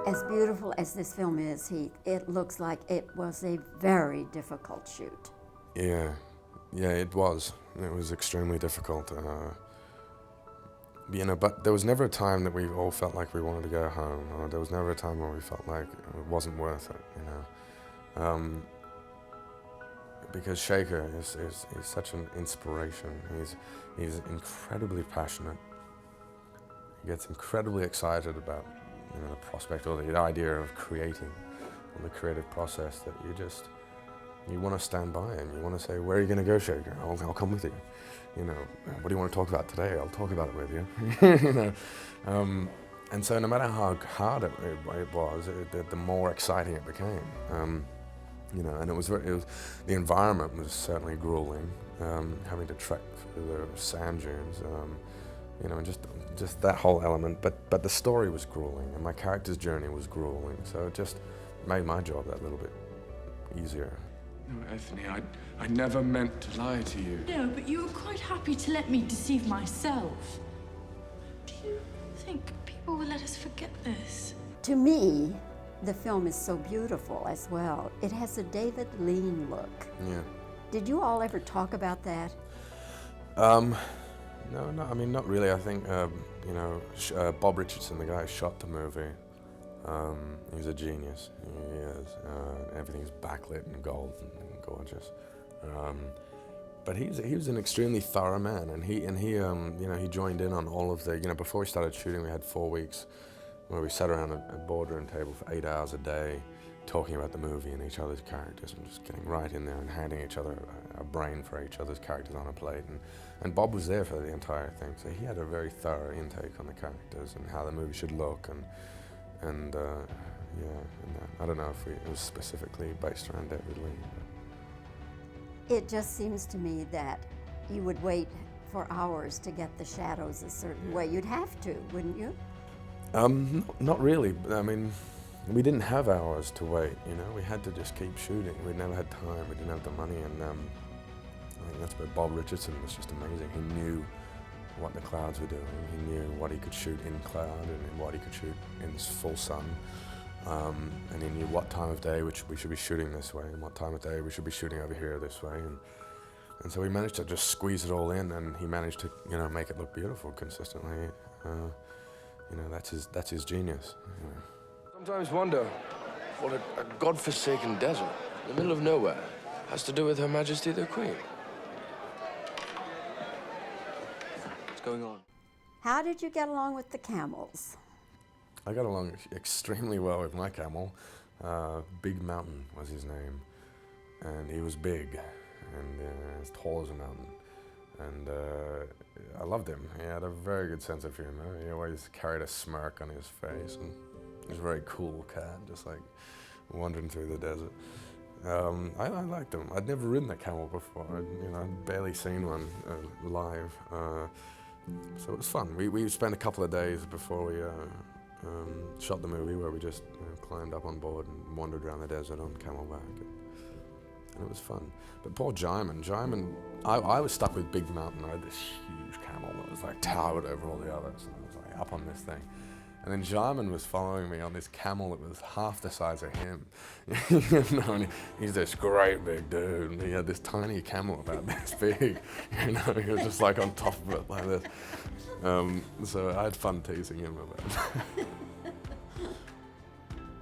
As beautiful as this film is, Heath, it looks like it was a very difficult shoot. Yeah, it was. It was extremely difficult. But there was never a time that we all felt like we wanted to go home, or there was never a time where we felt like it wasn't worth it, you know. Because Shaker is such an inspiration. He's incredibly passionate. He gets incredibly excited about the prospect or the idea of creating, or the creative process, that you want to stand by him. You want to say, "Where are you going to go, Shaker? I'll come with you." You know, "What do you want to talk about today? I'll talk about it with you." You know, and so no matter how hard it was, the more exciting it became. You know, and the environment was certainly grueling. Having to trek through the sand dunes. You know, and just that whole element, but the story was grueling, and my character's journey was grueling, so it just made my job that little bit easier. No, Anthony, I never meant to lie to you. No, but you were quite happy to let me deceive myself. Do you think people will let us forget this? To me, the film is so beautiful as well. It has a David Lean look. Yeah. Did you all ever talk about that? No, I mean, not really. I think, Bob Richardson, the guy who shot the movie, he's a genius. He is. Everything's backlit and gold and gorgeous. But he was an extremely thorough man, and he joined in on all of the, before we started shooting, we had 4 weeks where we sat around a boardroom table for 8 hours a day, talking about the movie and each other's characters, and just getting right in there and handing each other a brain for each other's characters on a plate. And Bob was there for the entire thing, so he had a very thorough intake on the characters and how the movie should look, and I don't know if it was specifically based around David Lean. It just seems to me that you would wait for hours to get the shadows a certain way. You'd have to, wouldn't you? Not really. I mean, we didn't have hours to wait, we had to just keep shooting. We never had time, we didn't have the money, and I think that's where Bob Richardson was just amazing. He knew what the clouds were doing, he knew what he could shoot in cloud and what he could shoot in full sun, and he knew what time of day we should be shooting this way and what time of day we should be shooting over here this way, and so we managed to just squeeze it all in, and he managed to make it look beautiful consistently. That's his genius. Sometimes wonder what a godforsaken desert in the middle of nowhere has to do with Her Majesty the Queen. What's going on? How did you get along with the camels? I got along extremely well with my camel. Big Mountain was his name, and he was big and as tall as a mountain. And I loved him. He had a very good sense of humor. He always carried a smirk on his face, and he was a very cool cat, just like wandering through the desert. I liked him. I'd never ridden a camel before. I'd barely seen one live, so it was fun. We spent a couple of days before we shot the movie where we just climbed up on board and wandered around the desert on camelback. And it was fun. But poor Jaimin, I was stuck with Big Mountain. I had this huge camel that was like towered over all the others, and I was like up on this thing. And then Jaimin was following me on this camel that was half the size of him. And he's this great big dude, and he had this tiny camel about this big. He was just like on top of it like this. So I had fun teasing him about it.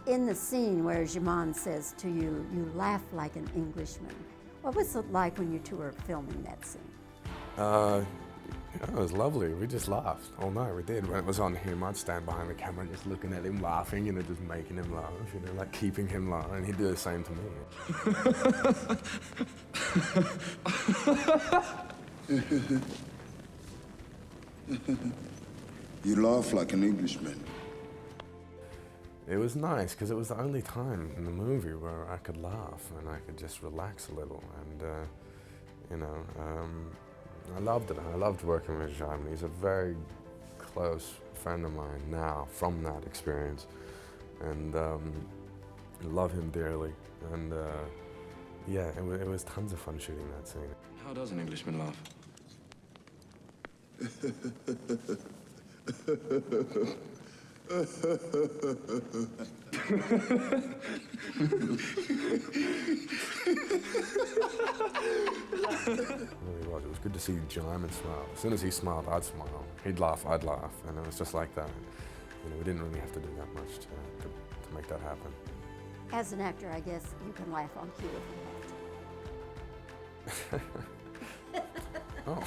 In the scene where Jaimin says to you, "You laugh like an Englishman," what was it like when you two were filming that scene? It was lovely. We just laughed all night. We did. When it was on him, I'd stand behind the camera just looking at him, laughing, just making him laugh, like keeping him laughing, and he'd do the same to me. You laugh like an Englishman. It was nice because it was the only time in the movie where I could laugh and I could just relax a little, and I loved it. I loved working with Jaimin. He's a very close friend of mine now from that experience, and I love him dearly. And it was tons of fun shooting that scene. How does an Englishman laugh? really was. It was good to see Jaimin smile. As soon as he smiled, I'd smile. He'd laugh, I'd laugh, and it was just like that. You know, we didn't really have to do that much to make that happen. As an actor, I guess you can laugh on cue if you have to. Oh,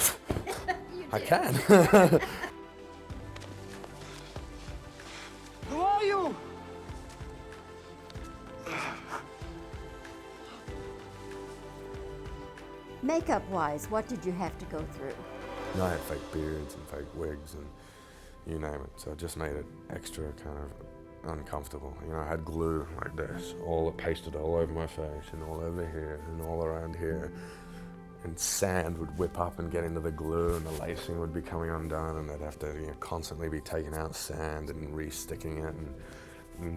I can. Who are you? Makeup-wise, what did you have to go through? You know, I had fake beards and fake wigs and you name it, so it just made it extra kind of uncomfortable. You know, I had glue like this, all pasted all over my face and all over here and all around here. And sand would whip up and get into the glue and the lacing would be coming undone and I'd have to, you know, constantly be taking out sand and re-sticking it and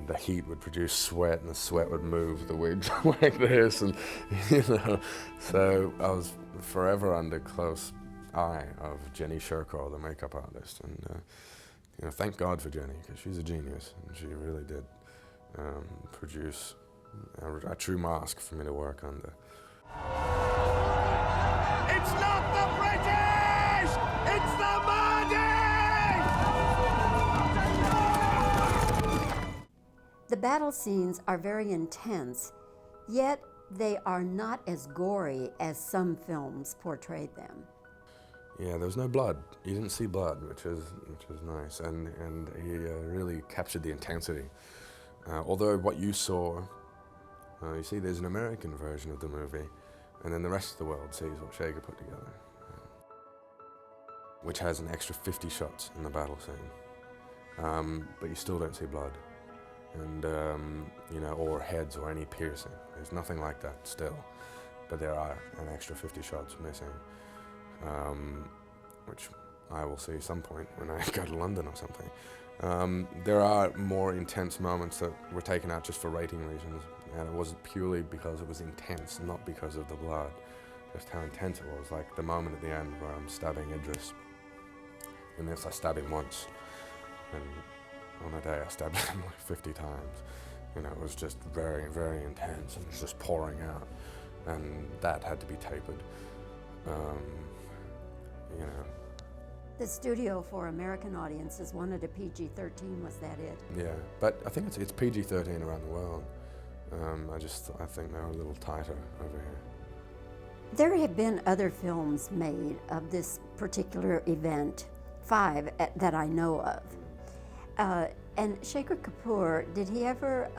the heat would produce sweat and the sweat would move the wigs like this and, you know. So I was forever under close eye of Jenny Sherkar, the makeup artist. And, you know, thank God for Jenny because she's a genius and she really did produce a true mask for me to work under. It's not the British! It's the Mahdi! The battle scenes are very intense, yet they are not as gory as some films portrayed them. Yeah, there was no blood. You didn't see blood, which is nice, and he really captured the intensity. Although what you saw, you see, there's an American version of the movie, and then the rest of the world sees what Shaker put together, which has an extra 50 shots in the battle scene, but you still don't see blood, and you know, or heads or any piercing. There's nothing like that still, but there are an extra 50 shots missing. Which I will see some point when I go to London or something. There are more intense moments that were taken out just for rating reasons, and it was purely because it was intense, not because of the blood. Just how intense it was, like the moment at the end where I'm stabbing Idris. In this I stab him once, and on a day I stabbed him like 50 times. You know, it was just very, very intense, and it was just pouring out, and that had to be tapered. You know. The studio for American audiences wanted a PG-13, was that it? Yeah, but I think it's PG-13 around the world. I think they're a little tighter over here. There have been other films made of this particular event, 5 that I know of. And Shaker Kapoor, did he ever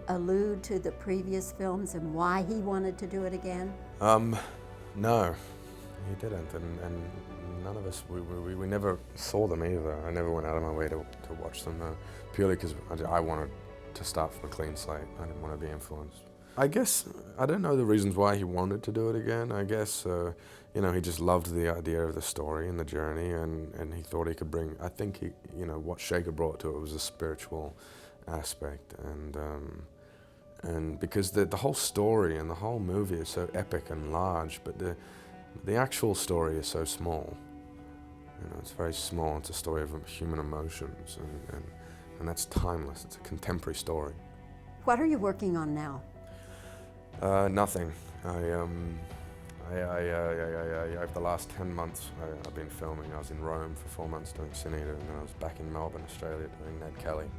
allude to the previous films and why he wanted to do it again? No, he didn't, and none of us, we never saw them either. I never went out of my way to watch them, purely because I wanted to start from a clean slate. I didn't want to be influenced. I guess, I don't know the reasons why he wanted to do it again. I guess, you know, he just loved the idea of the story and the journey, and he thought he could bring, I think he, you know, what Shaker brought to it was a spiritual aspect, and because the whole story and the whole movie is so epic and large, but the actual story is so small. You know, it's very small. It's a story of human emotions, and that's timeless. It's a contemporary story. What are you working on now? Nothing. Over the last 10 months, I've been filming. I was in Rome for 4 months doing Cinematography, and then I was back in Melbourne, Australia, doing Ned Kelly,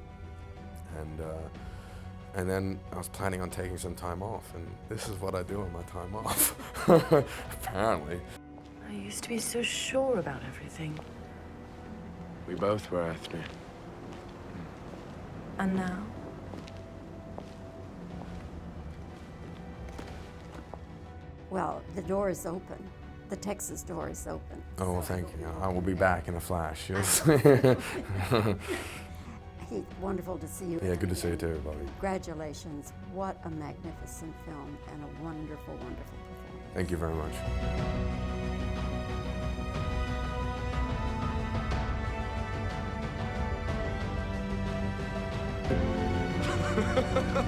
and then I was planning on taking some time off, and this is what I do on my time off, apparently. I used to be so sure about everything. We both were, Ethne. And now? Well, the door is open. The Texas door is open. Oh, well, thank you. I will be back in a flash. You'll see. Heath, wonderful to see you. Yeah, good to see you too, Bobbie. Congratulations. What a magnificent film and a wonderful, wonderful performance. Thank you very much. Ha ha ha!